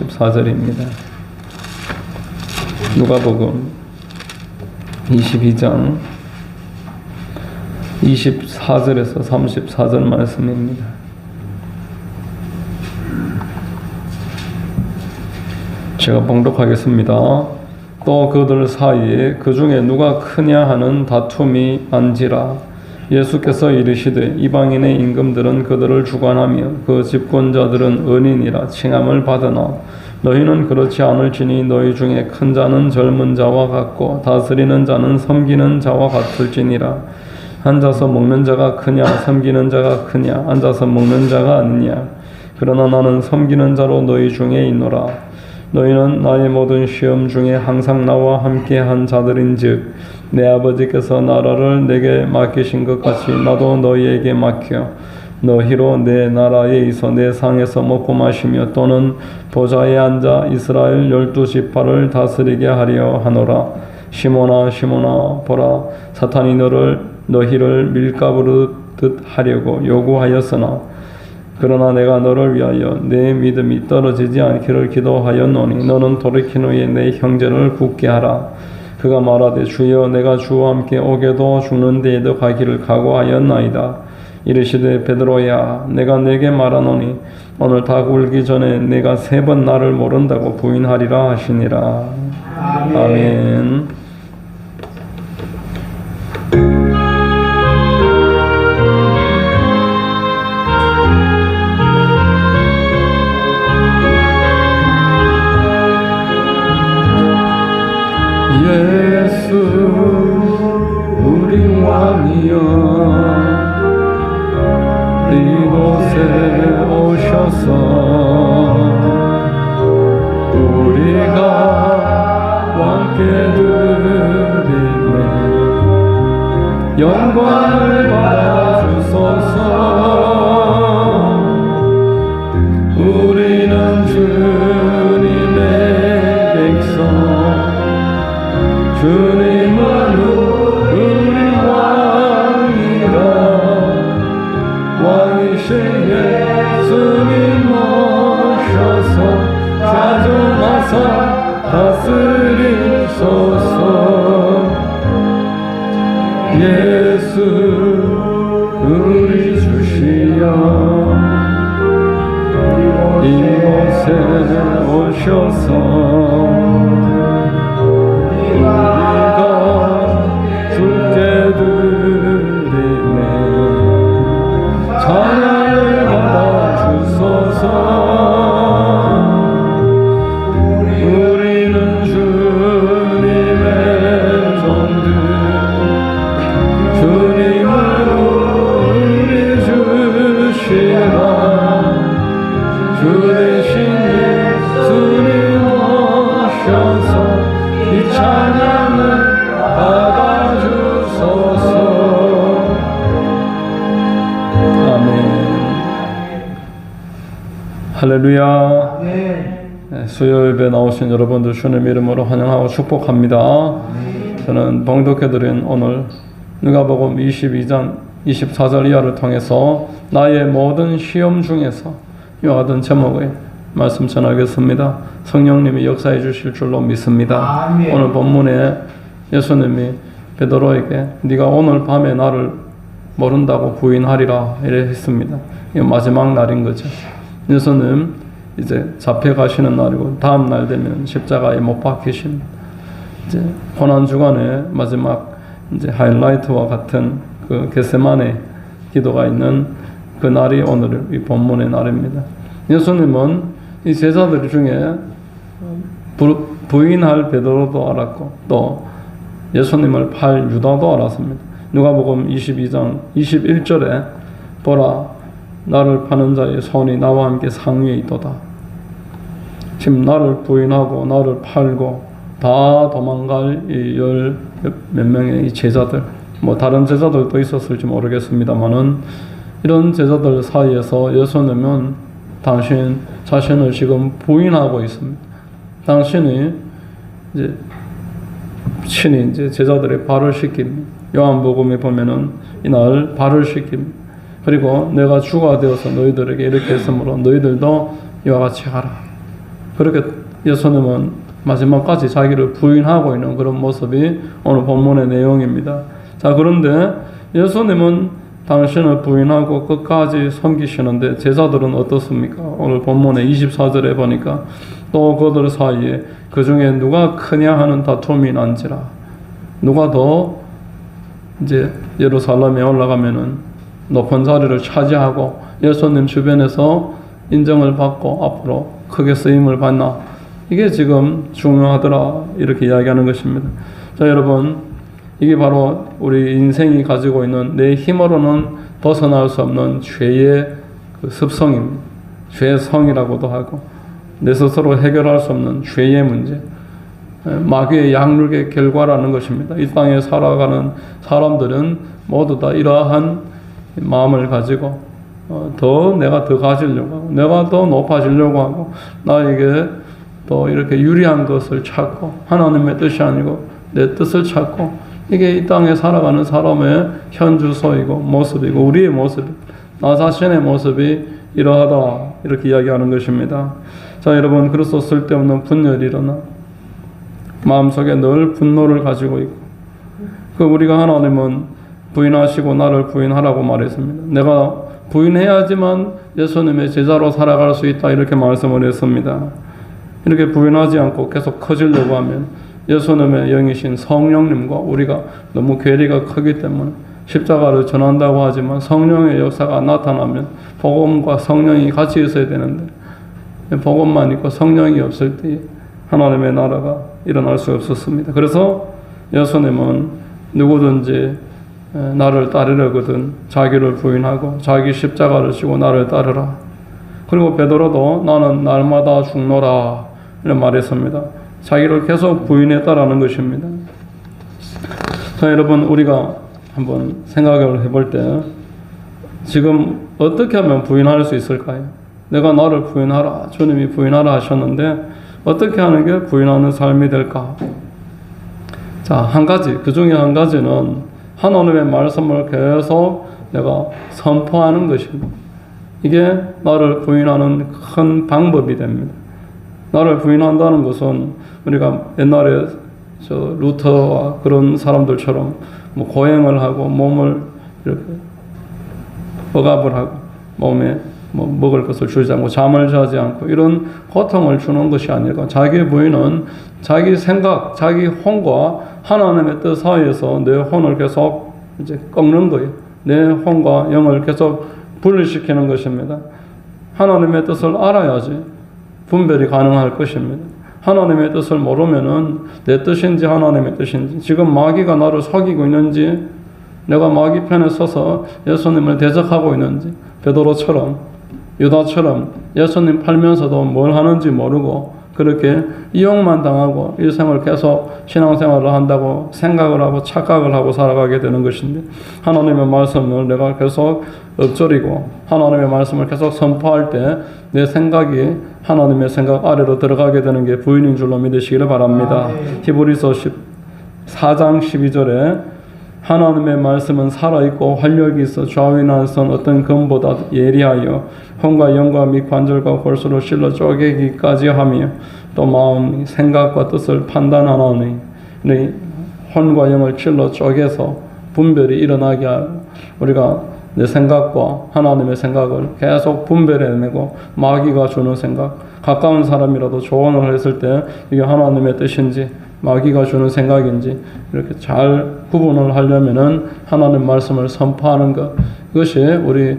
14절입니다. 누가복음 22장 24절에서 34절 말씀입니다. 제가 봉독하겠습니다. 또 그들 사이에 그 중에 누가 크냐 하는 다툼이 난지라. 예수께서 이르시되 이방인의 임금들은 그들을 주관하며 그 집권자들은 은인이라 칭함을 받으나 너희는 그렇지 않을지니 너희 중에 큰 자는 젊은 자와 같고 다스리는 자는 섬기는 자와 같을지니라. 앉아서 먹는 자가 크냐 섬기는 자가 크냐 앉아서 먹는 자가 아니냐. 그러나 나는 섬기는 자로 너희 중에 있노라. 너희는 나의 모든 시험 중에 항상 나와 함께 한 자들인즉 내 아버지께서 나라를 내게 맡기신 것 같이 나도 너희에게 맡겨 너희로 내 나라에 있어 내 상에서 먹고 마시며 또는 보좌에 앉아 이스라엘 12지파를 다스리게 하려 하노라. 시몬아 시몬아 보라 사탄이 너희를 밀가부르듯 하려고 요구하였으나 그러나 내가 너를 위하여 내 믿음이 떨어지지 않기를 기도하였노니 너는 돌이킨 후에 내 형제를 굳게 하라. 그가 말하되 주여 내가 주와 함께 오게도 죽는 데에도 가기를 각오하였나이다. 이르시되 베드로야 내가 내게 말하노니 오늘 닭 울기 전에 내가 3번 나를 모른다고 부인하리라 하시니라. 아멘. 예수 우리 왕이여 이곳에 오셔서 우리가 왕께 드리네 영광을 받아주소서. 우리는 주님의 백성 주님은 우리 왕이라. 왕이신 예수님 모셔서 자정하사 다스리소서. 예수 우리 주시여 이곳에 오셔서 우리가 주께 드리네 찬양을 받아주소서. 우리는 주님의 종들 주님은 우리 주시라. 주 대신 예수님 오셔서 이 찬양을 받아주소서. 아멘. 할렐루야. 네, 수요예배 나오신 여러분들 주님 이름으로 환영하고 축복합니다. 저는 봉독해드린 오늘 누가복음 22장 24절 이하를 통해서 나의 모든 시험 중에서 이와 같은 제목의 말씀 전하겠습니다. 성령님이 역사해 주실 줄로 믿습니다. 아멘. 오늘 본문에 예수님이 베드로에게 네가 오늘 밤에 나를 모른다고 부인하리라 이래 했습니다. 이 마지막 날인 거죠. 예수님 이제 잡혀가시는 날이고 다음 날 되면 십자가에 못 박히신 이제 고난 주간의 마지막 이제 하이라이트와 같은 그 겟세마네 기도가 있는 그 날이 오늘 이 본문의 날입니다. 예수님은 이 제자들 중에 부인할 베드로도 알았고 또 예수님을 팔 유다도 알았습니다. 누가복음 22장 21절에 보라 나를 파는 자의 손이 나와 함께 상위에 있도다. 지금 나를 부인하고 나를 팔고 다 도망갈 이 몇 명의 이 제자들 뭐 다른 제자들도 있었을지 모르겠습니다만은 이런 제자들 사이에서 예수님은 당신 자신을 지금 부인하고 있습니다. 당신이 이제 친히 이제 제자들의 발을 씻깁니다. 요한복음에 보면은 이날 발을 씻깁니다. 그리고 내가 주가 되어서 너희들에게 이렇게 했으므로 너희들도 이와 같이 하라. 그렇게 예수님은 마지막까지 자기를 부인하고 있는 그런 모습이 오늘 본문의 내용입니다. 자, 그런데 예수님은 당신을 부인하고 끝까지 섬기시는데 제자들은 어떻습니까? 오늘 본문의 24절에 보니까 또 그들 사이에 그 중에 누가 크냐 하는 다툼이 난지라. 누가 더 이제 예루살렘에 올라가면은 높은 자리를 차지하고 예수님 주변에서 인정을 받고 앞으로 크게 쓰임을 받나. 이게 지금 중요하더라. 이렇게 이야기하는 것입니다. 자, 여러분, 이게 바로 우리 인생이 가지고 있는 내 힘으로는 벗어날 수 없는 죄의 그 습성입니다. 죄의 성이라고도 하고 내 스스로 해결할 수 없는 죄의 문제, 마귀의 양육의 결과라는 것입니다. 이 땅에 살아가는 사람들은 모두 다 이러한 마음을 가지고 내가 더 가지려고 하고 내가 더 높아지려고 하고 나에게 또 이렇게 유리한 것을 찾고 하나님의 뜻이 아니고 내 뜻을 찾고 이게 이 땅에 살아가는 사람의 현주소이고 모습이고 우리의 모습, 나 자신의 모습이 이러하다 이렇게 이야기하는 것입니다. 자, 여러분, 그래서 쓸데없는 분열이 일어나 마음속에 늘 분노를 가지고 있고 우리가 하나님은 부인하시고 나를 부인하라고 말했습니다. 내가 부인해야지만 예수님의 제자로 살아갈 수 있다 이렇게 말씀을 했습니다. 이렇게 부인하지 않고 계속 커지려고 하면 예수님의 영이신 성령님과 우리가 너무 괴리가 크기 때문에 십자가를 전한다고 하지만 성령의 역사가 나타나면 복음과 성령이 같이 있어야 되는데 복음만 있고 성령이 없을 때 하나님의 나라가 일어날 수 없었습니다. 그래서 예수님은 누구든지 나를 따르려거든 자기를 부인하고 자기 십자가를 지고 나를 따르라. 그리고 베드로도 나는 날마다 죽노라 이런 말했습니다. 자기를 계속 부인했다라는 것입니다. 자, 여러분, 우리가 한번 생각을 해볼 때 지금 어떻게 하면 부인할 수 있을까요? 내가 나를 부인하라, 주님이 부인하라 하셨는데 어떻게 하는 게 부인하는 삶이 될까? 자, 한 가지, 그 중에 한 가지는 하나님의 말씀을 계속 내가 선포하는 것입니다. 이게 나를 부인하는 큰 방법이 됩니다. 나를 부인한다는 것은 우리가 옛날에 루터와 그런 사람들처럼 고행을 하고 몸을 이렇게 억압을 하고 몸에 먹을 것을 주지 않고 잠을 자지 않고 이런 고통을 주는 것이 아니라 자기 부인은 자기 생각, 자기 혼과 하나님의 뜻 사이에서 내 혼을 계속 이제 꺾는 거예요. 내 혼과 영을 계속 분리시키는 것입니다. 하나님의 뜻을 알아야지 분별이 가능할 것입니다. 하나님의 뜻을 모르면은 내 뜻인지 하나님의 뜻인지 지금 마귀가 나를 속이고 있는지 내가 마귀 편에 서서 예수님을 대적하고 있는지 베드로처럼 유다처럼 예수님 팔면서도 뭘 하는지 모르고 그렇게 이용만 당하고 일생을 계속 신앙생활을 한다고 생각을 하고 착각을 하고 살아가게 되는 것인데 하나님의 말씀을 내가 계속 엎조리고 하나님의 말씀을 계속 선포할 때 내 생각이 하나님의 생각 아래로 들어가게 되는 게 부인인 줄로 믿으시기를 바랍니다. 히브리서 4장 12절에 하나님의 말씀은 살아있고 활력이 있어 좌우나 선 어떤 검보다 예리하여 혼과 영과 및 관절과 골수로 실러 쪼개기까지 하며 또 마음 생각과 뜻을 판단하나니 혼과 영을 찔러 쪼개서 분별이 일어나게 하고 우리가 내 생각과 하나님의 생각을 계속 분별해내고 마귀가 주는 생각 가까운 사람이라도 조언을 했을 때 이게 하나님의 뜻인지 마귀가 주는 생각인지 이렇게 잘 구분을 하려면은 하나님 말씀을 선포하는 것 이것이 우리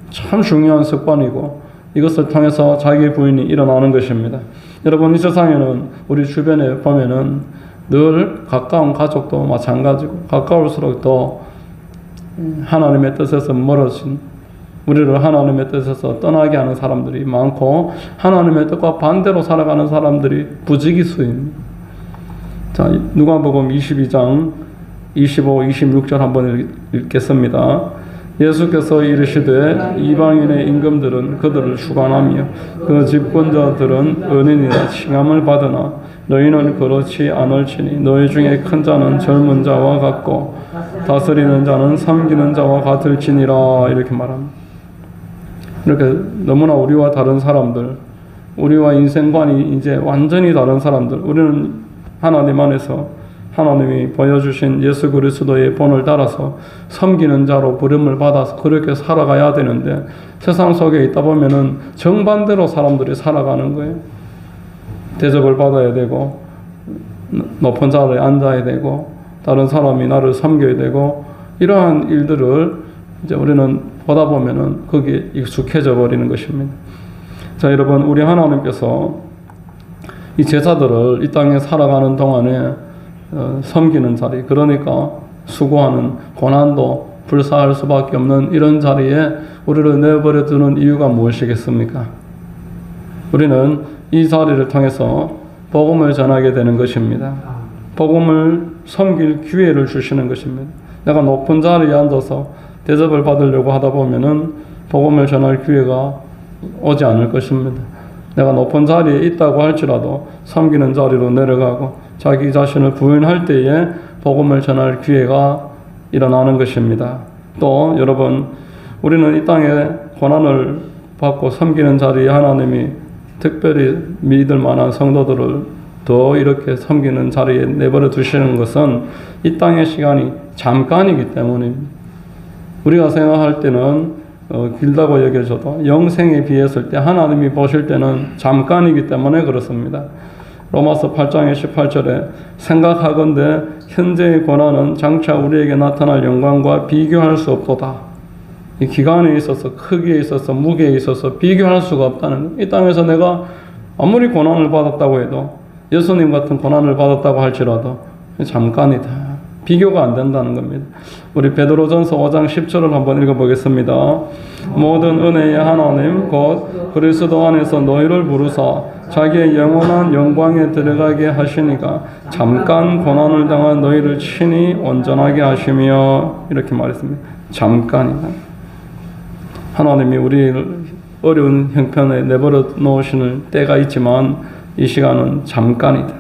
참 중요한 습관이고 이것을 통해서 자기 부인이 일어나는 것입니다. 여러분 이 세상에는 우리 주변에 보면은 늘 가까운 가족도 마찬가지고 가까울수록 더 하나님의 뜻에서 멀어진 우리를 하나님의 뜻에서 떠나게 하는 사람들이 많고 하나님의 뜻과 반대로 살아가는 사람들이 부지기수입니다. 자, 누가복음 22장 25, 26절 한번 읽겠습니다. 예수께서 이르시되 이방인의 임금들은 그들을 주관하며 그 집권자들은 은인이라 칭함을 받으나 너희는 그렇지 않을지니 너희 중에 큰 자는 젊은 자와 같고 다스리는 자는 섬기는 자와 같을지니라 이렇게 말합니다. 이렇게 너무나 우리와 다른 사람들 우리와 인생관이 이제 완전히 다른 사람들, 우리는 하나님 안에서 하나님이 보여주신 예수 그리스도의 본을 따라서 섬기는 자로 부름을 받아서 그렇게 살아가야 되는데, 세상 속에 있다 보면은 정반대로 사람들이 살아가는 거예요. 대접을 받아야 되고, 높은 자리에 앉아야 되고, 다른 사람이 나를 섬겨야 되고, 이러한 일들을 이제 우리는 보다 보면은 거기에 익숙해져 버리는 것입니다. 자, 여러분, 우리 하나님께서 이 제자들을 이 땅에 살아가는 동안에 섬기는 자리, 그러니까 수고하는, 고난도 불사할 수밖에 없는 이런 자리에 우리를 내버려 두는 이유가 무엇이겠습니까? 우리는 이 자리를 통해서 복음을 전하게 되는 것입니다. 복음을 섬길 기회를 주시는 것입니다. 내가 높은 자리에 앉아서 대접을 받으려고 하다 보면은 복음을 전할 기회가 오지 않을 것입니다. 내가 높은 자리에 있다고 할지라도 섬기는 자리로 내려가고 자기 자신을 부인할 때에 복음을 전할 기회가 일어나는 것입니다. 또 여러분, 우리는 이 땅에 고난을 받고 섬기는 자리에 하나님이 특별히 믿을 만한 성도들을 더 이렇게 섬기는 자리에 내버려 두시는 것은 이 땅의 시간이 잠깐이기 때문입니다. 우리가 생각할 때는 길다고 여겨져도 영생에 비했을 때 하나님이 보실 때는 잠깐이기 때문에 그렇습니다. 로마서 8장의 18절에 생각하건대 현재의 고난은 장차 우리에게 나타날 영광과 비교할 수 없도다. 이 기간에 있어서, 크기에 있어서, 무게에 있어서 비교할 수가 없다는, 이 땅에서 내가 아무리 고난을 받았다고 해도, 예수님 같은 고난을 받았다고 할지라도 잠깐이다. 비교가 안 된다는 겁니다. 우리 베드로전서 5장 10절을 한번 읽어보겠습니다. 모든 은혜의 하나님 곧 그리스도 안에서 너희를 부르사 자기의 영원한 영광에 들어가게 하시니가 잠깐 고난을 당한 너희를 친히 온전하게 하시며, 이렇게 말했습니다. 잠깐이다. 하나님이 우리를 어려운 형편에 내버려 놓으시는 때가 있지만 이 시간은 잠깐이다.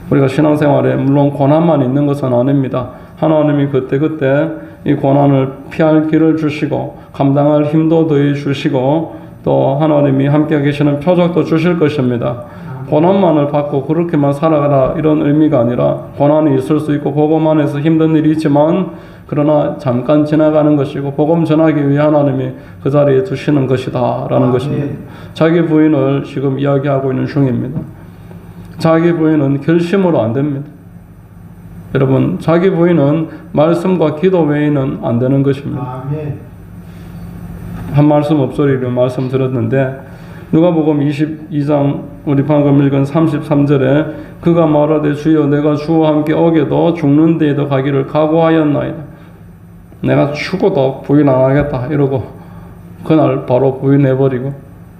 우리가 신앙생활에 물론 고난만 있는 것은 아닙니다. 하나님이 그때그때 이 고난을 피할 길을 주시고 감당할 힘도 더해 주시고 또 하나님이 함께 계시는 표적도 주실 것입니다. 고난만을 받고 그렇게만 살아가라 이런 의미가 아니라, 고난이 있을 수 있고 복음 안에서 힘든 일이 있지만 그러나 잠깐 지나가는 것이고 복음 전하기 위해 하나님이 그 자리에 두시는 것이다 라는 것입니다. 자기 부인을 지금 이야기하고 있는 중입니다. 자기 부인은 결심으로 안 됩니다. 여러분, 자기 부인은 말씀과 기도 외에는 안 되는 것입니다. 한 말씀 없소리로 말씀드렸는데, 누가복음 22장 우리 방금 읽은 33절에 그가 말하되 주여 내가 주와 함께 오게도 죽는 데에도 가기를 각오하였나이다. 내가 죽어도 부인 안 하겠다 이러고 그날 바로 부인해버리고,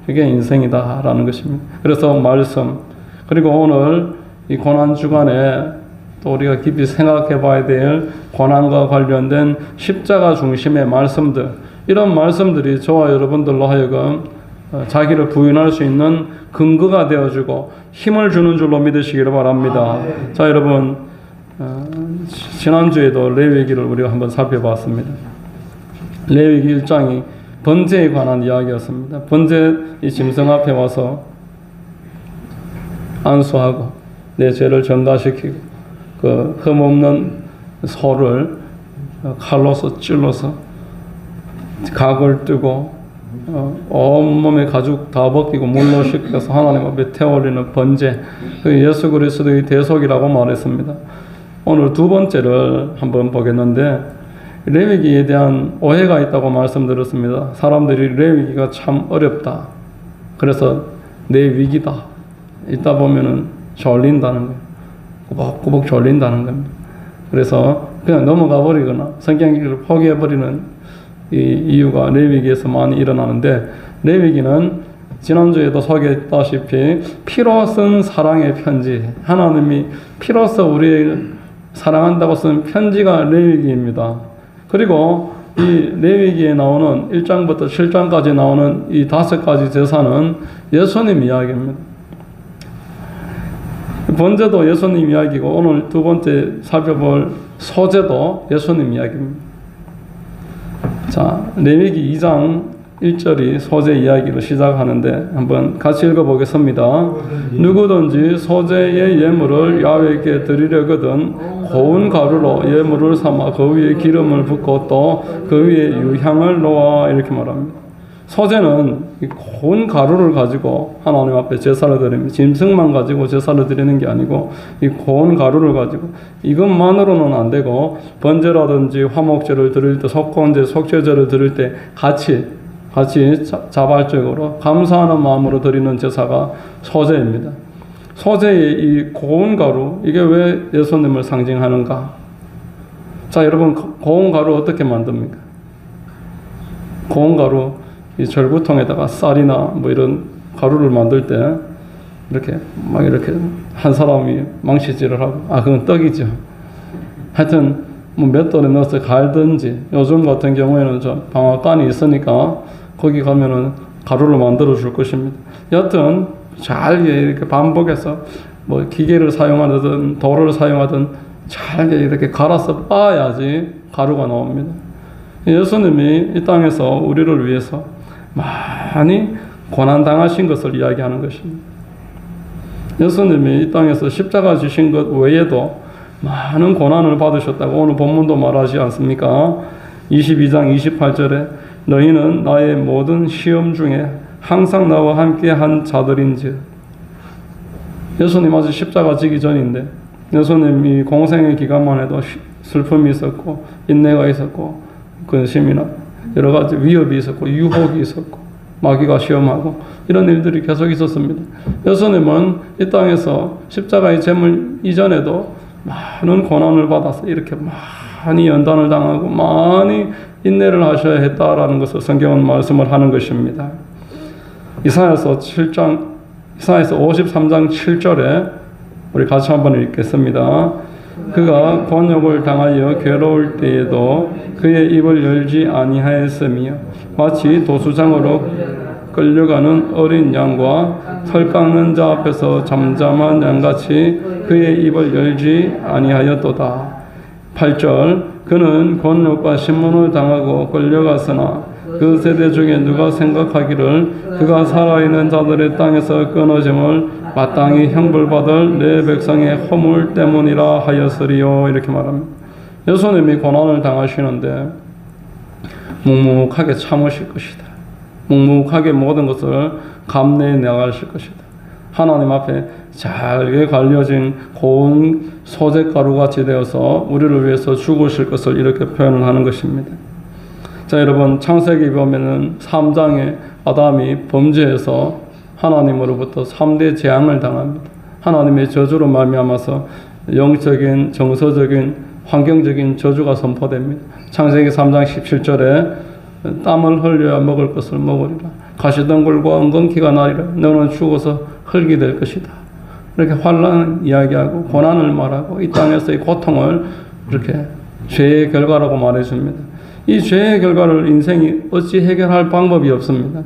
그게 인생이다 라는 것입니다. 그래서 말씀, 그리고 오늘 이 고난 주간에 또 우리가 깊이 생각해 봐야 될 고난과 관련된 십자가 중심의 말씀들, 이런 말씀들이 저와 여러분들로 하여금 자기를 부인할 수 있는 근거가 되어주고 힘을 주는 줄로 믿으시기를 바랍니다. 자, 여러분, 지난주에도 레위기를 우리가 한번 살펴봤습니다. 레위기 1장이 번제에 관한 이야기였습니다. 번제 이 짐승 앞에 와서 안수하고 내 죄를 전가시키고 그 흠없는 소를 칼로서 찔러서 각을 뜨고 온몸에 가죽 다 벗기고 물로 씻겨서 하나님 앞에 태워올리는 번제, 그 예수 그리스도의 대속이라고 말했습니다. 오늘 두 번째를 한번 보겠는데, 레위기에 대한 오해가 있다고 말씀드렸습니다. 사람들이 레위기가 참 어렵다, 그래서 내 위기다, 있다 보면은 졸린다는 거예요. 꾸벅꾸벅 졸린다는 겁니다. 그래서 그냥 넘어가 버리거나 성경 읽기를 포기해 버리는 이 이유가 레위기에서 많이 일어나는데, 레위기는 지난주에도 소개했다시피 피로 쓴 사랑의 편지, 하나님이 피로써 우리를 사랑한다고 쓴 편지가 레위기입니다. 그리고 이 레위기에 나오는 1장부터 7장까지 나오는 이 5가지 제사는 예수님 이야기입니다. 번제도 예수님 이야기고 오늘 두 번째 살펴볼 소제도 예수님 이야기입니다. 자, 레위기 2장 1절이 소재 이야기로 시작하는데 한번 같이 읽어보겠습니다. 누구든지 소재의 예물을 야훼께 드리려거든 고운 가루로 예물을 삼아 그 위에 기름을 붓고 또 그 위에 유향을 놓아 이렇게 말합니다. 소재는 이 고운 가루를 가지고 하나님 앞에 제사를 드립니다. 짐승만 가지고 제사를 드리는 게 아니고 이 고운 가루를 가지고 이것만으로는 안 되고 번제라든지 화목제를 드릴 때 속건제, 속죄제를 드릴 때 같이 자발적으로 감사하는 마음으로 드리는 제사가 소제입니다. 소제의 이 고운 가루, 이게 왜 예수님을 상징하는가? 자, 여러분, 고운 가루 어떻게 만듭니까? 고운 가루, 이 절구통에다가 쌀이나 뭐 이런 가루를 만들 때 이렇게 한 사람이 망치질을 하고, 그건 떡이죠. 하여튼 뭐 맷돌에 넣어서 갈든지, 요즘 같은 경우에는 저 방앗간이 있으니까 거기 가면은 가루를 만들어 줄 것입니다. 여튼 잘게 이렇게 반복해서 뭐 기계를 사용하든 돌을 사용하든 잘게 이렇게 갈아서 빻아야지 가루가 나옵니다. 예수님이 이 땅에서 우리를 위해서 많이 고난당하신 것을 이야기하는 것입니다. 예수님이 이 땅에서 십자가 지신 것 외에도 많은 고난을 받으셨다고 오늘 본문도 말하지 않습니까? 22장 28절에 너희는 나의 모든 시험 중에 항상 나와 함께 한 자들인지. 예수님 아직 십자가 지기 전인데 예수님이 공생의 기간만 해도 슬픔이 있었고 인내가 있었고 근심이나 여러 가지 위협이 있었고 유혹이 있었고 마귀가 시험하고 이런 일들이 계속 있었습니다. 예수님은 이 땅에서 십자가의 제물 이전에도 많은 고난을 받아서 이렇게 많이 연단을 당하고 많이 인내를 하셔야 했다라는 것을 성경은 말씀을 하는 것입니다. 이사야서 53장 7절에 우리 같이 한번 읽겠습니다. 그가 곤욕을 당하여 괴로울 때에도 그의 입을 열지 아니하였으며 마치 도수장으로 끌려가는 어린 양과 털 깎는 자 앞에서 잠잠한 양같이 그의 입을 열지 아니하였도다. 8절 그는 곤욕과 신문을 당하고 끌려갔으나 그 세대 중에 누가 생각하기를 그가 살아있는 자들의 땅에서 끊어짐을 마땅히 형벌받을 내 백성의 허물 때문이라 하였으리요. 이렇게 말합니다. 예수님이 고난을 당하시는데 묵묵하게 참으실 것이다. 묵묵하게 모든 것을 감내해 나가실 것이다. 하나님 앞에 잘게 갈려진 고운 소재가루같이 되어서 우리를 위해서 죽으실 것을 이렇게 표현을 하는 것입니다. 자, 여러분, 창세기 보면은 3장에 아담이 범죄해서 하나님으로부터 3대 재앙을 당합니다. 하나님의 저주로 말미암아서 영적인, 정서적인, 환경적인 저주가 선포됩니다. 창세기 3장 17절에 땀을 흘려야 먹을 것을 먹으리라. 가시덩굴과 엉겅퀴가 나리라. 너는 죽어서 흙이 될 것이다. 이렇게 환난 이야기하고 고난을 말하고 이 땅에서의 고통을 이렇게 죄의 결과라고 말해줍니다. 이 죄의 결과를 인생이 어찌 해결할 방법이 없습니다.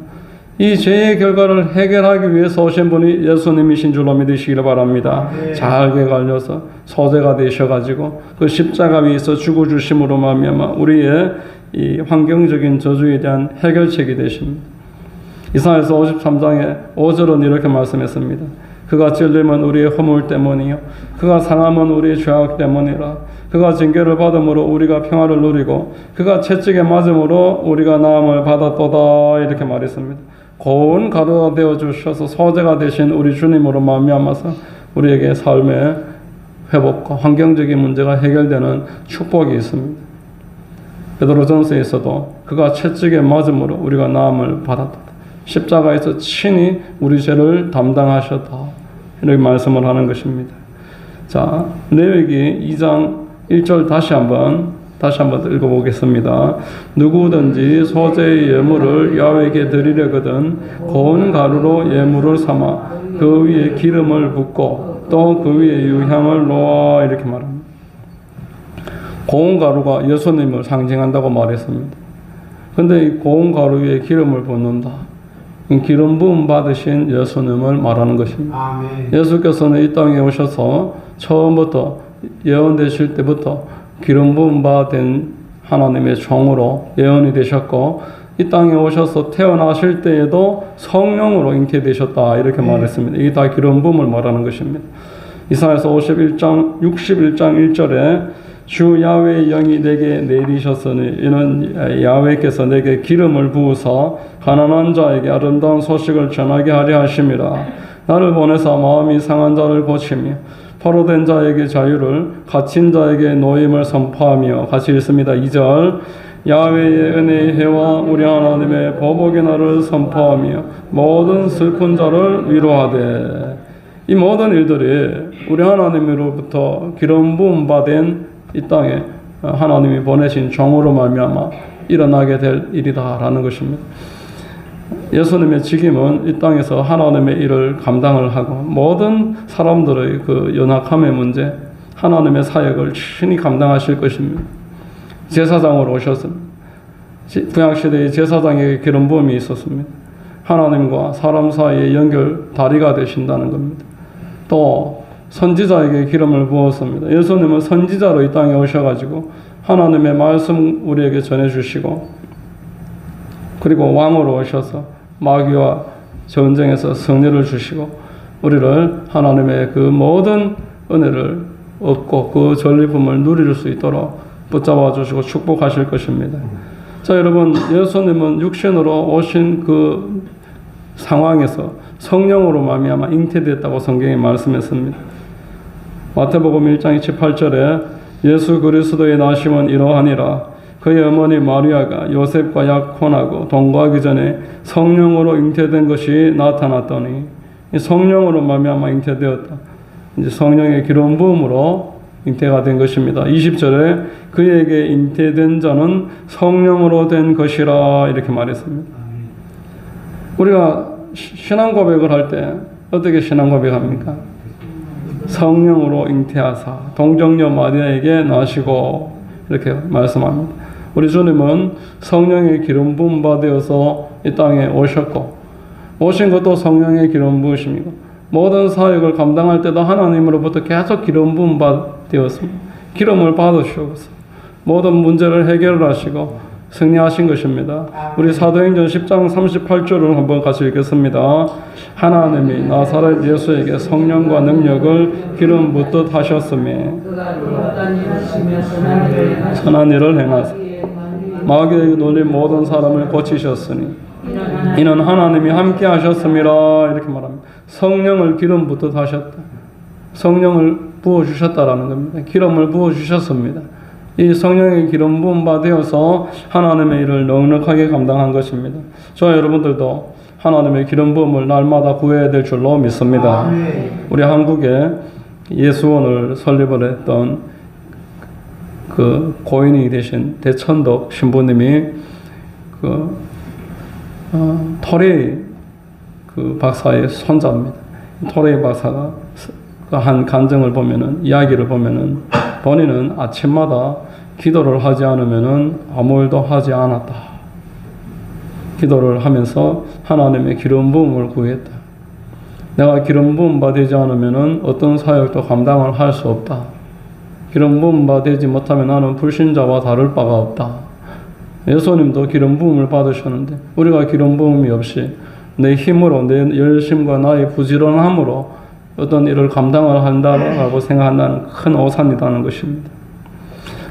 이 죄의 결과를 해결하기 위해서 오신 분이 예수님이신 줄로 믿으시기를 바랍니다. 잘게 갈려서 소재가 되셔가지고 그 십자가 위에서 죽어주심으로 말미암아 우리의 이 환경적인 저주에 대한 해결책이 되십니다. 이사야서 53장의 5절은 이렇게 말씀했습니다. 그가 찔림은 우리의 허물 때문이요 그가 상함은 우리의 죄악 때문이라. 그가 징계를 받음으로 우리가 평화를 누리고 그가 채찍에 맞음으로 우리가 나음을 받았도다. 이렇게 말했습니다. 고운 가루가 되어주셔서 소재가 되신 우리 주님으로 말미암아서 우리에게 삶의 회복과 환경적인 문제가 해결되는 축복이 있습니다. 베드로전서에서도 그가 채찍에 맞음으로 우리가 나음을 받았다. 십자가에서 친히 우리 죄를 담당하셨다. 이렇게 말씀을 하는 것입니다. 자, 레위기 2장 1절 다시 한번 읽어보겠습니다. 누구든지 소재의 예물을 야훼에게 드리려거든 고운 가루로 예물을 삼아 그 위에 기름을 붓고 또 그 위에 유향을 놓아. 이렇게 말합니다. 고운 가루가 예수님을 상징한다고 말했습니다. 근데 이 고운 가루 위에 기름을 붓는다. 기름 부음 받으신 예수님을 말하는 것입니다. 아멘. 예수께서는 이 땅에 오셔서 처음부터 예언되실 때부터 기름 부음 받은 하나님의 종으로 예언이 되셨고 이 땅에 오셔서 태어나실 때에도 성령으로 잉태되셨다 이렇게 말했습니다. 이게 다 기름 부음을 말하는 것입니다. 이사야서 61장 1절에 주 야훼의 영이 내게 내리셨으니 이는 야훼께서 내게 기름을 부으사 가난한 자에게 아름다운 소식을 전하게 하려 하심이라. 나를 보내사 마음이 상한 자를 고치며 포로된 자에게 자유를 갇힌 자에게 노임을 선포하며 같이 읽습니다. 2절 야훼의 은혜의 해와 우리 하나님의 보복의 날을 선포하며 모든 슬픈 자를 위로하되. 이 모든 일들이 우리 하나님으로부터 기름 부음 받은 이 땅에 하나님이 보내신 종으로 말미암아 일어나게 될 일이다라는 것입니다. 예수님의 직임은 이 땅에서 하나님의 일을 감당을 하고 모든 사람들의 그 연약함의 문제, 하나님의 사역을 친히 감당하실 것입니다. 제사장으로 오셨습니다. 구약시대의 제사장에게 기름 부음이 있었습니다. 하나님과 사람 사이의 연결 다리가 되신다는 겁니다. 또 선지자에게 기름을 부었습니다. 예수님은 선지자로 이 땅에 오셔가지고 하나님의 말씀 우리에게 전해주시고 그리고 왕으로 오셔서 마귀와 전쟁에서 승리를 주시고 우리를 하나님의 그 모든 은혜를 얻고 그 전리품을 누릴 수 있도록 붙잡아 주시고 축복하실 것입니다. 자, 여러분, 예수님은 육신으로 오신 그 상황에서 성령으로 말미암아 잉태됐다고 성경에 말씀했습니다. 마태복음 1장 28절에 예수 그리스도의 나심은 이러하니라. 그의 어머니 마리아가 요셉과 약혼하고 동거하기 전에 성령으로 잉태된 것이 나타났더니 성령으로 말미암아 잉태되었다. 이제 성령의 기름 부음으로 잉태가 된 것입니다. 20절에 그에게 잉태된 자는 성령으로 된 것이라 이렇게 말했습니다. 우리가 신앙 고백을 할 때 어떻게 신앙 고백합니까? 성령으로 잉태하사 동정녀 마리아에게 나시고 이렇게 말씀합니다. 우리 주님은 성령의 기름 부음 받으셔서 이 땅에 오셨고 오신 것도 성령의 기름 부으심이고 모든 사역을 감당할 때도 하나님으로부터 계속 기름 부음 받으셨습니다. 기름을 받으셔서 모든 문제를 해결하시고 승리하신 것입니다. 우리 사도행전 10장 38절을 한번 같이 읽겠습니다. 하나님이 나사렛 예수에게 성령과 능력을 기름 붓듯 하셨으며 선한 일을 행하사 마귀에게 놀린 모든 사람을 고치셨으니 이는 하나님이 함께 하셨음이라 이렇게 말합니다. 성령을 기름 붓듯 하셨다. 성령을 부어주셨다라는 겁니다. 기름을 부어주셨습니다. 이 성령의 기름 부음 받으셔서 하나님의 일을 넉넉하게 감당한 것입니다. 저와 여러분들도 하나님의 기름 부음을 날마다 구해야 될 줄로 믿습니다. 우리 한국에 예수원을 설립을 했던 그 고인이 되신 대천덕 신부님이 토레이 그 박사의 손자입니다. 토레이 박사가 한 간증을 보면은 이야기를 보면은 본인은 아침마다 기도를 하지 않으면은 아무 일도 하지 않았다. 기도를 하면서 하나님의 기름 부음을 구했다. 내가 기름 부음 받지 않으면은 어떤 사역도 감당을 할 수 없다. 기름 부음 받지 못하면 나는 불신자와 다를 바가 없다. 예수님도 기름 부음을 받으셨는데 우리가 기름 부음이 없이 내 힘으로 내 열심과 나의 부지런함으로 어떤 일을 감당을 한다라고 생각한다는 큰 오산이라는 것입니다.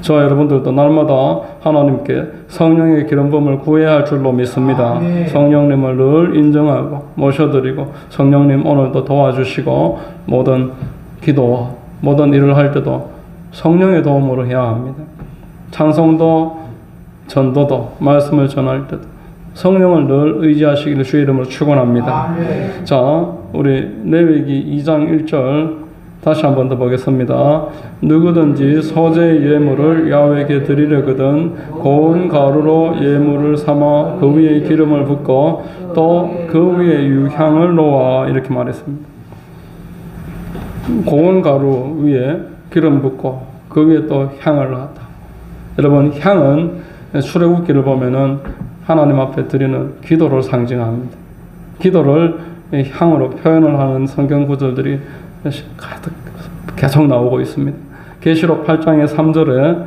저와 여러분들도 날마다 하나님께 성령의 기름 부음을 구해야 할 줄로 믿습니다. 성령님을 늘 인정하고 모셔드리고 성령님 오늘도 도와주시고 모든 기도와 모든 일을 할 때도 성령의 도움으로 해야 합니다. 찬송도 전도도 말씀을 전할 때도 성령을 늘 의지하시기를 주의 이름으로 축원합니다. 자, 우리 레위기 2장 1절 다시 한 번 더 보겠습니다. 누구든지 소재의 예물을 야훼에게 드리려거든 고운 가루로 예물을 삼아 그 위에 기름을 붓고 또 그 위에 유향을 놓아 이렇게 말했습니다. 고운 가루 위에 기름 붓고 그 위에 또 향을 놓았다. 여러분, 향은 출애굽기를 보면은 하나님 앞에 드리는 기도를 상징합니다. 기도를 향으로 표현을 하는 성경 구절들이 가득 계속 나오고 있습니다. 계시록 8장의 3절에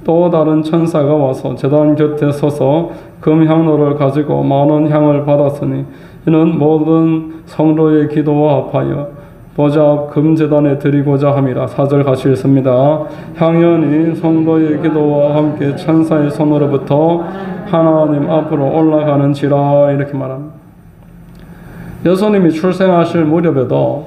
또 다른 천사가 와서 제단 곁에 서서 금향로를 가지고 많은 향을 받았으니 이는 모든 성도의 기도와 합하여 보좌 앞 금제단에 드리고자 함이라. 4절 같이 읽습니다. 향연이 성도의 기도와 함께 천사의 손으로부터 하나님 앞으로 올라가는지라. 이렇게 말합니다. 예수님이 출생하실 무렵에도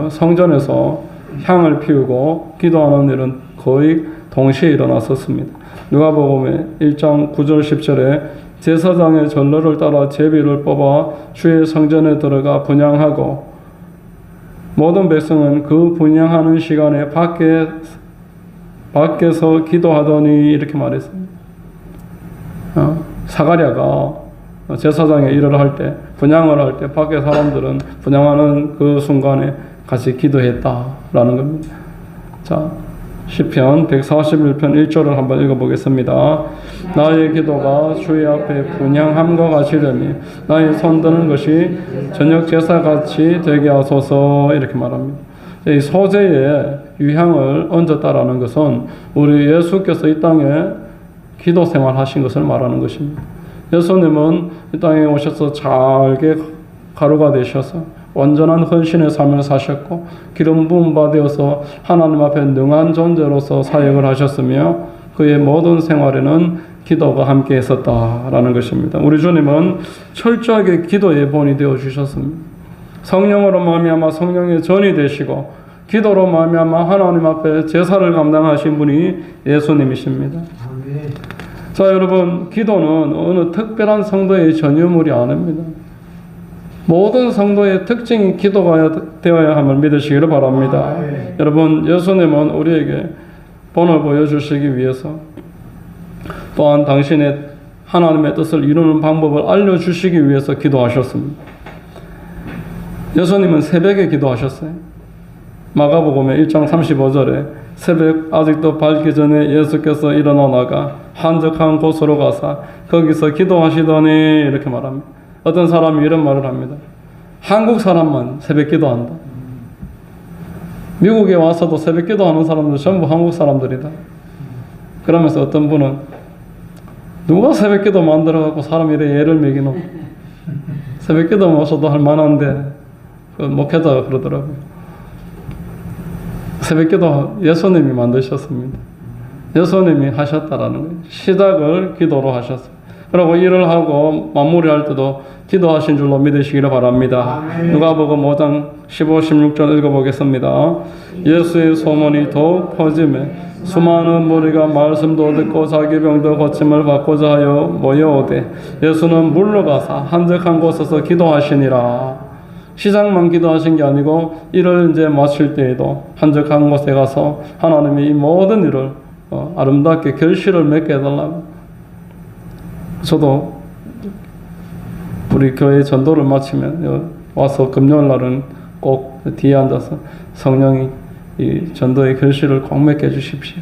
성전에서 향을 피우고 기도하는 일은 거의 동시에 일어났었습니다. 누가복음의 1장 9절 10절에 제사장의 전례를 따라 제비를 뽑아 주의 성전에 들어가 분향하고 모든 백성은 그 분향하는 시간에 밖에서 기도하더니 이렇게 말했습니다. 사가랴가 제사장의 일을 할 때, 분향을 할 때 밖에 사람들은 분향하는 그 순간에 같이 기도했다라는 겁니다. 자, 시편 141편 1절을 한번 읽어보겠습니다. 나의 기도가 주의 앞에 분향함과 같이 되며 나의 손드는 것이 저녁 제사같이 되게 하소서. 이렇게 말합니다. 이 소재에 유향을 얹었다라는 것은 우리 예수께서 이 땅에 기도 생활하신 것을 말하는 것입니다. 예수님은 이 땅에 오셔서 잘게 가루가 되셔서 온전한 헌신의 삶을 사셨고 기름 부음 받으셔서 하나님 앞에 능한 존재로서 사역을 하셨으며 그의 모든 생활에는 기도가 함께 있었다라는 것입니다. 우리 주님은 철저하게 기도의 본이 되어 주셨습니다. 성령으로 말미암아 성령의 전이 되시고 기도로 말미암아 하나님 앞에 제사를 감당하신 분이 예수님이십니다. 자, 여러분, 기도는 어느 특별한 성도의 전유물이 아닙니다. 모든 성도의 특징이 기도가 되어야 함을 믿으시기를 바랍니다. 여러분, 예수님은 우리에게 본을 보여주시기 위해서 또한 당신의 하나님의 뜻을 이루는 방법을 알려주시기 위해서 기도하셨습니다. 예수님은 새벽에 기도하셨어요. 마가복음의 1장 35절에 새벽 아직도 밝기 전에 예수께서 일어나 나가 한적한 곳으로 가사 거기서 기도하시더니 이렇게 말합니다. 어떤 사람이 이런 말을 합니다. 한국 사람만 새벽 기도한다. 미국에 와서도 새벽 기도하는 사람들 전부 한국 사람들이다. 그러면서 어떤 분은 누가 새벽 기도 만들어갖고 사람 이래 예를 매기노. 새벽 기도 모셔도 할 만한데 그 목회자가 그러더라고요. 새벽 기도 예수님이 만드셨습니다. 예수님이 하셨다라는 거예요. 시작을 기도로 하셨어요. 그리고 일을 하고 마무리할 때도 기도하신 줄로 믿으시기를 바랍니다. 누가복음 5장 15, 16절 읽어보겠습니다. 예수의 소문이 더욱 퍼지매 수많은 무리가 말씀도 듣고 자기 병도 고침을 받고자 하여 모여오되 예수는 물러가사 한적한 곳에서 기도하시니라. 시작만 기도하신 게 아니고 일을 이제 마칠 때에도 한적한 곳에 가서 하나님이 이 모든 일을 아름답게 결실을 맺게 해달라고. 저도 우리 교회 전도를 마치면 와서 금요일 날은 꼭 뒤에 앉아서 성령이 이 전도의 결실을 꼭 맺게 해주십시오.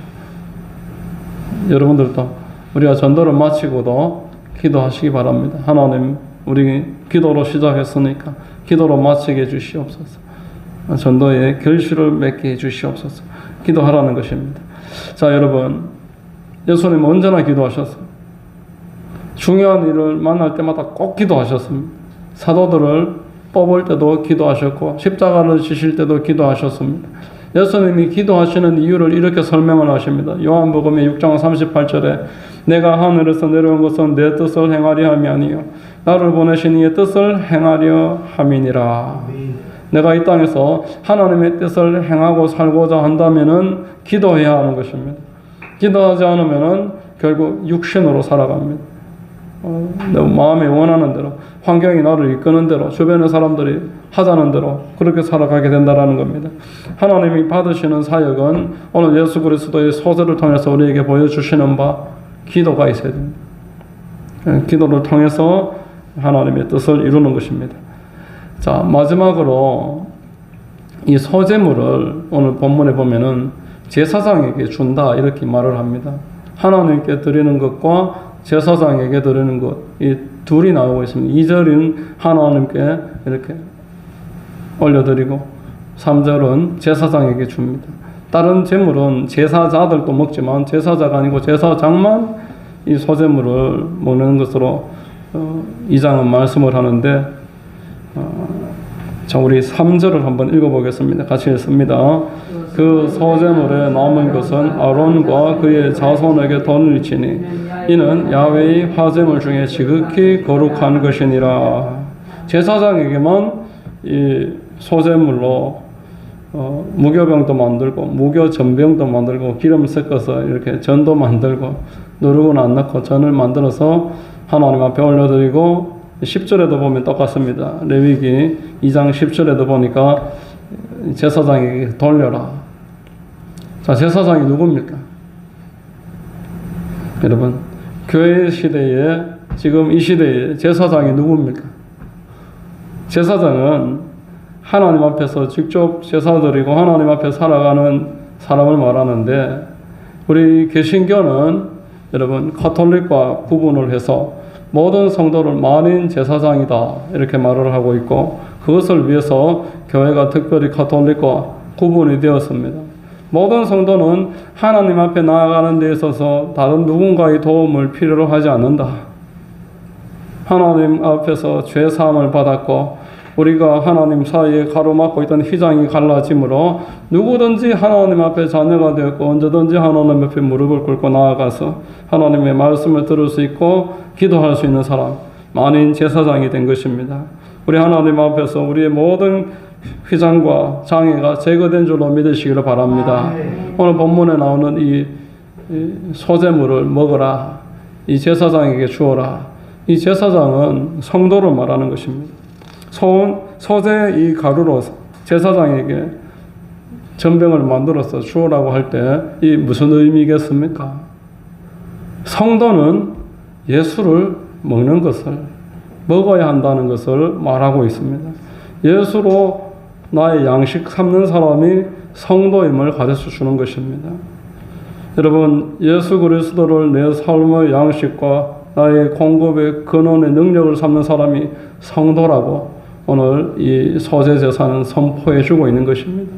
여러분들도 우리가 전도를 마치고도 기도하시기 바랍니다. 하나님, 우리 기도로 시작했으니까 기도로 마치게 해주시옵소서. 전도의 결실을 맺게 해주시옵소서. 기도하라는 것입니다. 자, 여러분, 예수님은 언제나 기도하셨습니다. 중요한 일을 만날 때마다 꼭 기도하셨습니다. 사도들을 뽑을 때도 기도하셨고 십자가를 지실 때도 기도하셨습니다. 예수님이 기도하시는 이유를 이렇게 설명을 하십니다. 요한복음의 6장 38절에 내가 하늘에서 내려온 것은 내 뜻을 행하려 함이 아니요 나를 보내신 이의 뜻을 행하려 함이니라. 내가 이 땅에서 하나님의 뜻을 행하고 살고자 한다면은 기도해야 하는 것입니다. 기도하지 않으면은 결국 육신으로 살아갑니다. 내 마음에 원하는 대로, 환경이 나를 이끄는 대로, 주변의 사람들이 하자는 대로 그렇게 살아가게 된다는 겁니다. 하나님이 받으시는 사역은 오늘 예수 그리스도의 소설을 통해서 우리에게 보여주시는 바 기도가 있어야 됩니다. 기도를 통해서 하나님의 뜻을 이루는 것입니다. 자, 마지막으로 이 소재물을 오늘 본문에 보면은 제사장에게 준다 이렇게 말을 합니다. 하나님께 드리는 것과 제사장에게 드리는 것, 이 둘이 나오고 있습니다. 2절은 하나님께 이렇게 올려드리고 3절은 제사장에게 줍니다. 다른 제물은 제사자들도 먹지만 제사자가 아니고 제사장만 이 소제물을 먹는 것으로 2장은 말씀을 하는데, 자, 우리 3절을 한번 읽어보겠습니다. 같이 읽습니다. 그 소제물에 남은 것은 아론과 그의 자손에게 돈을 치니 이는 야훼의 화제물 중에 지극히 거룩한 것이니라. 제사장에게만 이 소제물로 무교병도 만들고 무교전병도 만들고 기름 섞어서 이렇게 전도 만들고 누룩은 안 넣고 전을 만들어서 하나님 앞에 올려드리고, 10절에도 보면 똑같습니다. 레위기 2장 10절에도 보니까 제사장에게 돌려라. 자, 제사장이 누굽니까? 여러분, 교회 시대에, 지금 이 시대에 제사장이 누굽니까? 제사장은 하나님 앞에서 직접 제사 드리고 하나님 앞에 살아가는 사람을 말하는데, 우리 개신교는 여러분 가톨릭과 구분을 해서 모든 성도를 만인 제사장이다 이렇게 말을 하고 있고, 그것을 위해서 교회가 특별히 가톨릭과 구분이 되었습니다. 모든 성도는 하나님 앞에 나아가는 데 있어서 다른 누군가의 도움을 필요로 하지 않는다. 하나님 앞에서 죄 사함을 받았고 우리가 하나님 사이에 가로막고 있던 휘장이 갈라짐으로 누구든지 하나님 앞에 자녀가 되었고 언제든지 하나님 앞에 무릎을 꿇고 나아가서 하나님의 말씀을 들을 수 있고 기도할 수 있는 사람, 만인 제사장이 된 것입니다. 우리 하나님 앞에서 우리의 모든 휘장과 장애가 제거된 줄로 믿으시기를 바랍니다. 오늘 본문에 나오는 이 소제물을 먹어라, 이 제사장에게 주어라. 이 제사장은 성도를 말하는 것입니다. 소재 이 가루로 제사장에게 전병을 만들어서 주어라고 할 때 이 무슨 의미겠습니까? 성도는 예수를 먹는 것을, 먹어야 한다는 것을 말하고 있습니다. 예수로 나의 양식 삼는 사람이 성도임을 가르쳐 주는 것입니다. 여러분, 예수 그리스도를 내 삶의 양식과 나의 공급의 근원의 능력을 삼는 사람이 성도라고 오늘 이 소제제사는 선포해 주고 있는 것입니다.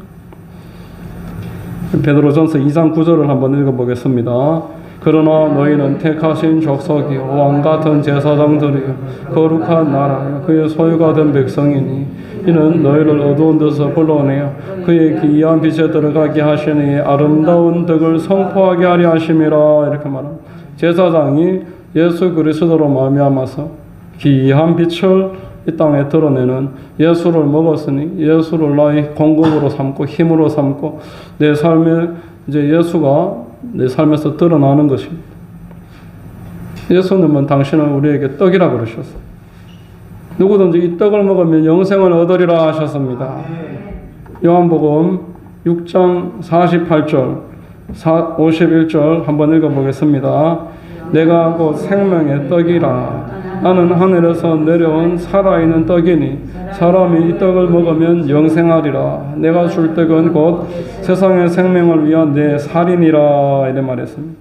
베드로전서 2장 9절을 한번 읽어보겠습니다. 그러나 너희는 택하신 족속이요 왕같은 제사장들이요 거룩한 나라요 그의 소유가 된 백성이니 이는 너희를 어두운 데서 불러내어 그의 기이한 빛에 들어가게 하시니 아름다운 덕을 선포하게 하려 하심이라. 이렇게 말합니다. 제사장이 예수 그리스도로 말미암아서 기이한 빛을 이 땅에 드러내는, 예수를 먹었으니 예수를 나의 공급으로 삼고 힘으로 삼고 내 삶에 이제 예수가 내 삶에서 드러나는 것입니다. 예수님은 당신은 우리에게 떡이라고 그러셨어요. 누구든지 이 떡을 먹으면 영생을 얻으리라 하셨습니다. 요한복음 6장 48절 51절 한번 읽어보겠습니다. 내가 곧 생명의 떡이라. 나는 하늘에서 내려온 살아있는 떡이니 사람이 이 떡을 먹으면 영생하리라. 내가 줄 떡은 곧 세상의 생명을 위한 내 살이니라. 이래 말했습니다.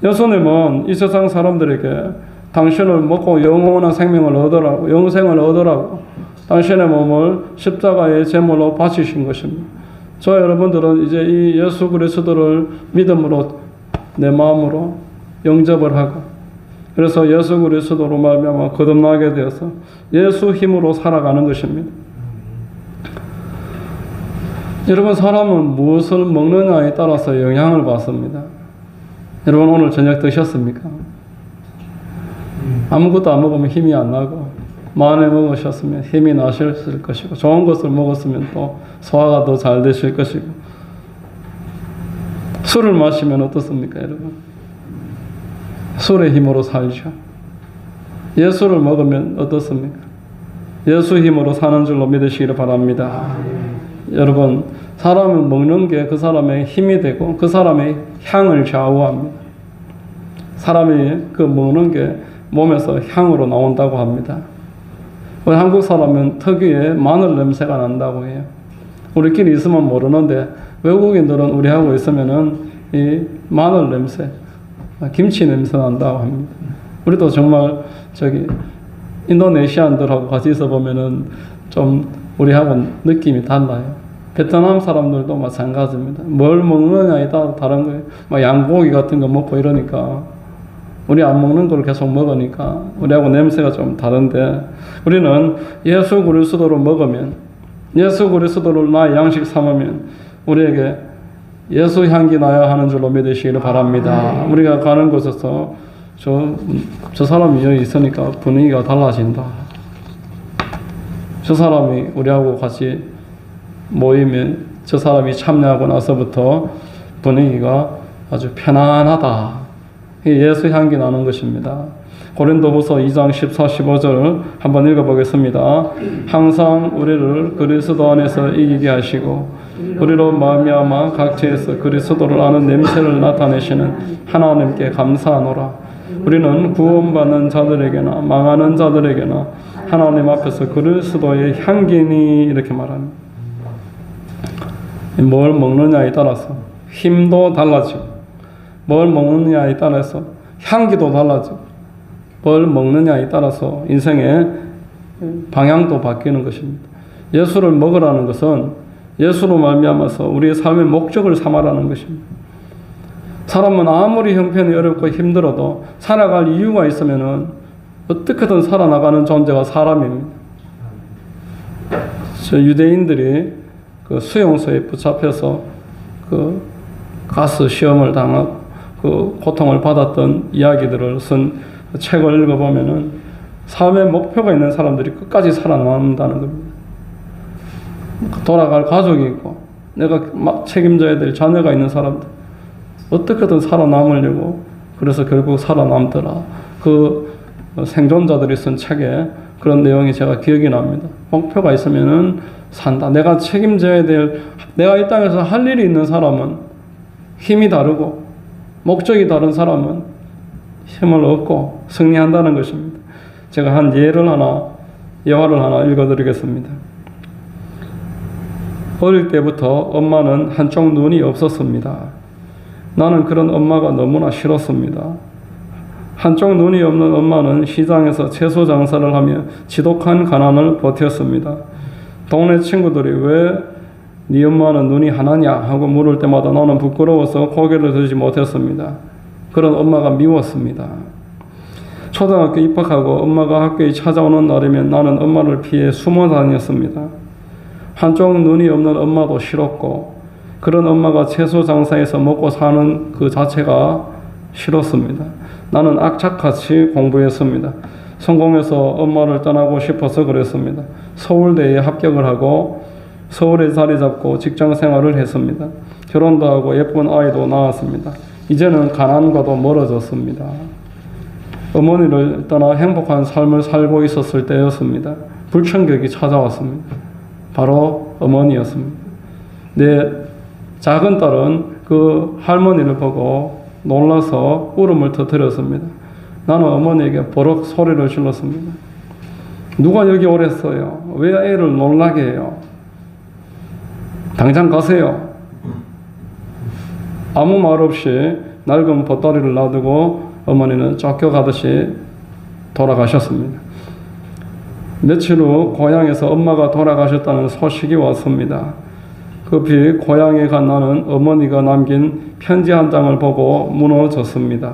예수님은 이 세상 사람들에게 당신을 먹고 영원한 생명을 얻으라고, 영생을 얻으라고 당신의 몸을 십자가의 제물로 바치신 것입니다. 저 여러분들은 이제 이 예수 그리스도를 믿음으로 내 마음으로 영접을 하고, 그래서 예수 그리스도로 말미암아 거듭나게 되어서 예수 힘으로 살아가는 것입니다. 여러분, 사람은 무엇을 먹느냐에 따라서 영향을 받습니다. 여러분, 오늘 저녁 드셨습니까? 아무것도 안 먹으면 힘이 안 나고, 많이 먹으셨으면 힘이 나셨을 것이고, 좋은 것을 먹었으면 또 소화가 더 잘 되실 것이고, 술을 마시면 어떻습니까, 여러분? 술의 힘으로 살죠. 예수를 먹으면 어떻습니까? 예수 힘으로 사는 줄로 믿으시기를 바랍니다. 여러분, 사람은 먹는 게 그 사람의 힘이 되고 그 사람의 향을 좌우합니다. 사람이 그 먹는 게 몸에서 향으로 나온다고 합니다. 우리 한국 사람은 특유의 마늘 냄새가 난다고 해요. 우리끼리 있으면 모르는데 외국인들은 우리하고 있으면은 이 마늘 냄새, 김치 냄새 난다고 합니다. 우리도 정말 인도네시안들하고 같이 있어 보면은 좀 우리하고 느낌이 달라요. 베트남 사람들도 마찬가지입니다. 뭘 먹느냐에 따라 다른 거예요. 막 양고기 같은 거 먹고 이러니까 우리 안 먹는 걸 계속 먹으니까 우리하고 냄새가 좀 다른데, 우리는 예수 그리스도를 먹으면, 예수 그리스도를 나의 양식 삼으면 우리에게 예수 향기 나야 하는 줄로 믿으시기를 바랍니다. 우리가 가는 곳에서 저 사람이 여기 있으니까 분위기가 달라진다. 저 사람이 우리하고 같이 모이면 저 사람이 참여하고 나서부터 분위기가 아주 편안하다. 예수 향기 나는 것입니다. 고린도후서 2장 14, 15절을 한번 읽어보겠습니다. 항상 우리를 그리스도 안에서 이기게 하시고 우리로 말미암아 각지에서 그리스도를 아는 냄새를 나타내시는 하나님께 감사하노라. 우리는 구원받는 자들에게나 망하는 자들에게나 하나님 앞에서 그리스도의 향기니, 이렇게 말합니다. 뭘 먹느냐에 따라서 힘도 달라지고, 뭘 먹느냐에 따라서 향기도 달라지고, 뭘 먹느냐에 따라서 인생의 방향도 바뀌는 것입니다. 예수를 먹으라는 것은 예수로 말미암아서 우리의 삶의 목적을 삼아라는 것입니다. 사람은 아무리 형편이 어렵고 힘들어도 살아갈 이유가 있으면은 어떻게든 살아나가는 존재가 사람입니다. 유대인들이 그 수용소에 붙잡혀서 그 가스 시험을 당하고 그 고통을 받았던 이야기들을 쓴 책을 읽어보면은 삶의 목표가 있는 사람들이 끝까지 살아남는다는 겁니다. 돌아갈 가족이 있고 내가 막 책임져야 될 자녀가 있는 사람들, 어떻게든 살아남으려고, 그래서 결국 살아남더라. 그 생존자들이 쓴 책에 그런 내용이 제가 기억이 납니다. 목표가 있으면은 산다. 내가 책임져야 될, 내가 이 땅에서 할 일이 있는 사람은 힘이 다르고 목적이 다른 사람은 힘을 얻고 승리한다는 것입니다. 제가 한 예화를 하나 읽어드리겠습니다. 어릴 때부터 엄마는 한쪽 눈이 없었습니다. 나는 그런 엄마가 너무나 싫었습니다. 한쪽 눈이 없는 엄마는 시장에서 채소 장사를 하며 지독한 가난을 버텼습니다. 동네 친구들이 왜 네 엄마는 눈이 하나냐 하고 물을 때마다 나는 부끄러워서 고개를 들지 못했습니다. 그런 엄마가 미웠습니다. 초등학교 입학하고 엄마가 학교에 찾아오는 날이면 나는 엄마를 피해 숨어 다녔습니다. 한쪽 눈이 없는 엄마도 싫었고 그런 엄마가 채소 장사에서 먹고 사는 그 자체가 싫었습니다. 나는 악착같이 공부했습니다. 성공해서 엄마를 떠나고 싶어서 그랬습니다. 서울대에 합격을 하고 서울에 자리 잡고 직장 생활을 했습니다. 결혼도 하고 예쁜 아이도 낳았습니다. 이제는 가난과도 멀어졌습니다. 어머니를 떠나 행복한 삶을 살고 있었을 때였습니다. 불청객이 찾아왔습니다. 바로 어머니였습니다. 내 작은 딸은 그 할머니를 보고 놀라서 울음을 터뜨렸습니다. 나는 어머니에게 버럭 소리를 질렀습니다. 누가 여기 오랬어요? 왜 애를 놀라게 해요? 당장 가세요. 아무 말 없이 낡은 보따리를 놔두고 어머니는 쫓겨가듯이 돌아가셨습니다. 며칠 후 고향에서 엄마가 돌아가셨다는 소식이 왔습니다. 급히 고향에 간 나는 어머니가 남긴 편지 한 장을 보고 무너졌습니다.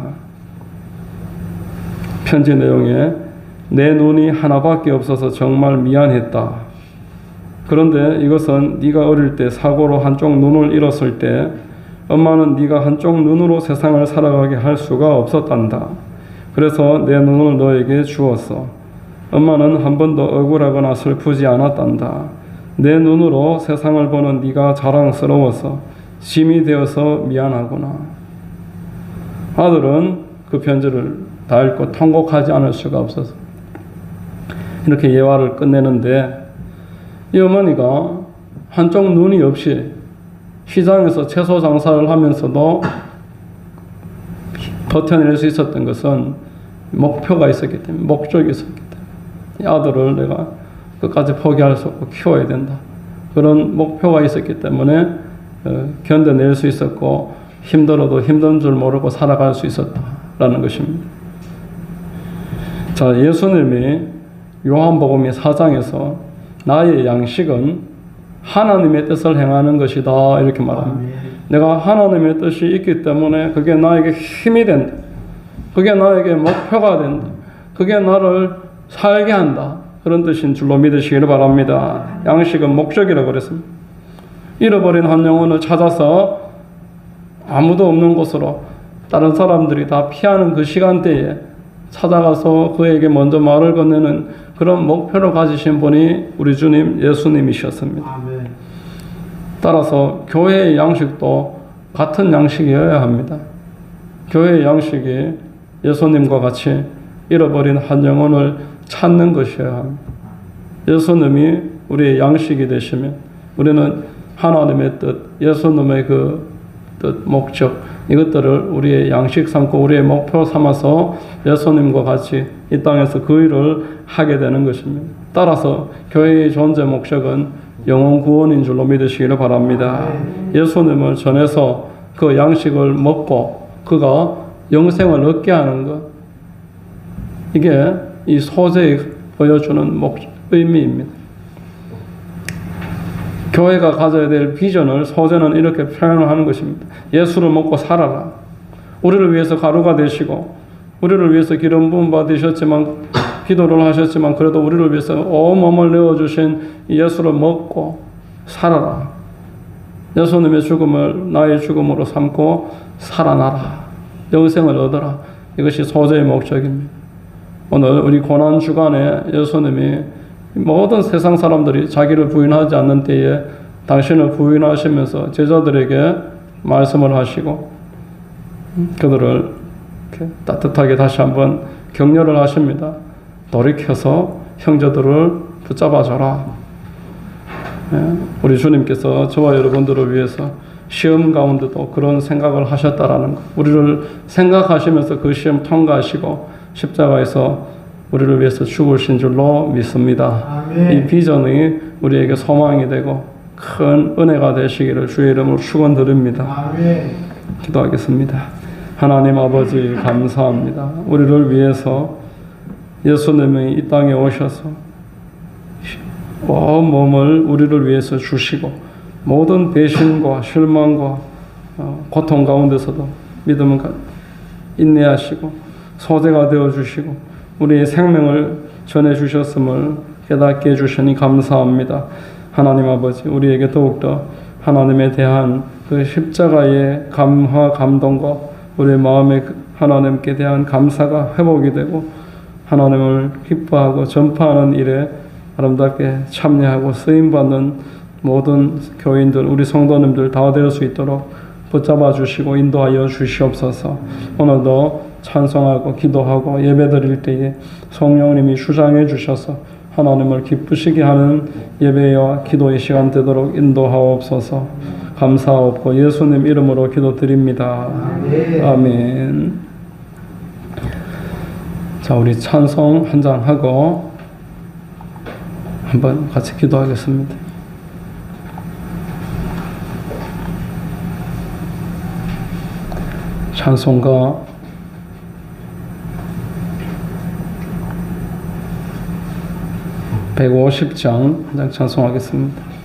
편지 내용에 내 눈이 하나밖에 없어서 정말 미안했다. 그런데 이것은 네가 어릴 때 사고로 한쪽 눈을 잃었을 때 엄마는 네가 한쪽 눈으로 세상을 살아가게 할 수가 없었단다. 그래서 내 눈을 너에게 주었어. 엄마는 한 번도 억울하거나 슬프지 않았단다. 내 눈으로 세상을 보는 네가 자랑스러워서 짐이 되어서 미안하구나. 아들은 그 편지를 다 읽고 통곡하지 않을 수가 없어서 이렇게 예화를 끝내는데, 이 어머니가 한쪽 눈이 없이 시장에서 채소 장사를 하면서도 버텨낼 수 있었던 것은 목표가 있었기 때문에, 목적이 있었기 때문에, 이 아들을 내가 끝까지 포기할 수 없고 키워야 된다. 그런 목표가 있었기 때문에 견뎌낼 수 있었고 힘들어도 힘든 줄 모르고 살아갈 수 있었다라는 것입니다. 자, 예수님이 요한복음 4장에서 나의 양식은 하나님의 뜻을 행하는 것이다 이렇게 말합니다. 내가 하나님의 뜻이 있기 때문에 그게 나에게 힘이 된다. 그게 나에게 목표가 된다. 그게 나를 살게 한다. 그런 뜻인 줄로 믿으시기를 바랍니다. 양식은 목적이라고 그랬습니다. 잃어버린 한 영혼을 찾아서 아무도 없는 곳으로 다른 사람들이 다 피하는 그 시간대에 찾아가서 그에게 먼저 말을 건네는 그런 목표를 가지신 분이 우리 주님 예수님이셨습니다. 아멘. 따라서 교회의 양식도 같은 양식이어야 합니다. 교회의 양식이 예수님과 같이 잃어버린 한 영혼을 찾는 것이어야 합니다. 예수님이 우리의 양식이 되시면 우리는 하나님의 뜻, 예수님의 그 뜻, 목적 이것들을 우리의 양식 삼고 우리의 목표 삼아서 예수님과 같이 이 땅에서 그 일을 하게 되는 것입니다. 따라서 교회의 존재 목적은 영혼 구원인 줄로 믿으시기를 바랍니다. 예수님을 전해서 그 양식을 먹고 그가 영생을 얻게 하는 것, 이게 이 소재에 보여주는 의미입니다. 교회가 가져야 될 비전을 소재는 이렇게 표현을 하는 것입니다. 예수를 먹고 살아라. 우리를 위해서 가루가 되시고 우리를 위해서 기름 부음 받으셨지만 기도를 하셨지만 그래도 우리를 위해서 온 몸을 내어주신 예수를 먹고 살아라. 예수님의 죽음을 나의 죽음으로 삼고 살아나라. 영생을 얻어라. 이것이 소재의 목적입니다. 오늘 우리 고난 주간에 예수님이 모든 세상 사람들이 자기를 부인하지 않는 때에 당신을 부인하시면서 제자들에게 말씀을 하시고 그들을 이렇게 따뜻하게 다시 한번 격려를 하십니다. 돌이켜서 형제들을 붙잡아줘라. 우리 주님께서 저와 여러분들을 위해서 시험 가운데도 그런 생각을 하셨다라는 것. 우리를 생각하시면서 그 시험 통과하시고 십자가에서 우리를 위해서 죽으신 줄로 믿습니다. 아멘. 이 비전이 우리에게 소망이 되고 큰 은혜가 되시기를 주의 이름으로 축원드립니다. 아멘. 기도하겠습니다. 하나님 아버지 감사합니다. 우리를 위해서 예수님이 이 땅에 오셔서 온 몸을 우리를 위해서 주시고 모든 배신과 실망과 고통 가운데서도 믿음을 인내하시고 소재가 되어주시고 우리의 생명을 전해주셨음을 깨닫게 해주시니 감사합니다. 하나님 아버지 우리에게 더욱더 하나님에 대한 그 십자가의 감화 감동과 우리의 마음에 하나님께 대한 감사가 회복이 되고 하나님을 기뻐하고 전파하는 일에 아름답게 참여하고 쓰임받는 모든 교인들 우리 성도님들 다 될 수 있도록 붙잡아 주시고 인도하여 주시옵소서. 오늘도 찬송하고 기도하고 예배드릴 때에 성령님이 주장해 주셔서 하나님을 기쁘시게 하는 예배와 기도의 시간 되도록 인도하옵소서. 감사하옵고 예수님 이름으로 기도드립니다. 아멘. 자, 우리 찬송 한 장 하고 한번 같이 기도하겠습니다. 찬송가 150장 한 장 찬송하겠습니다.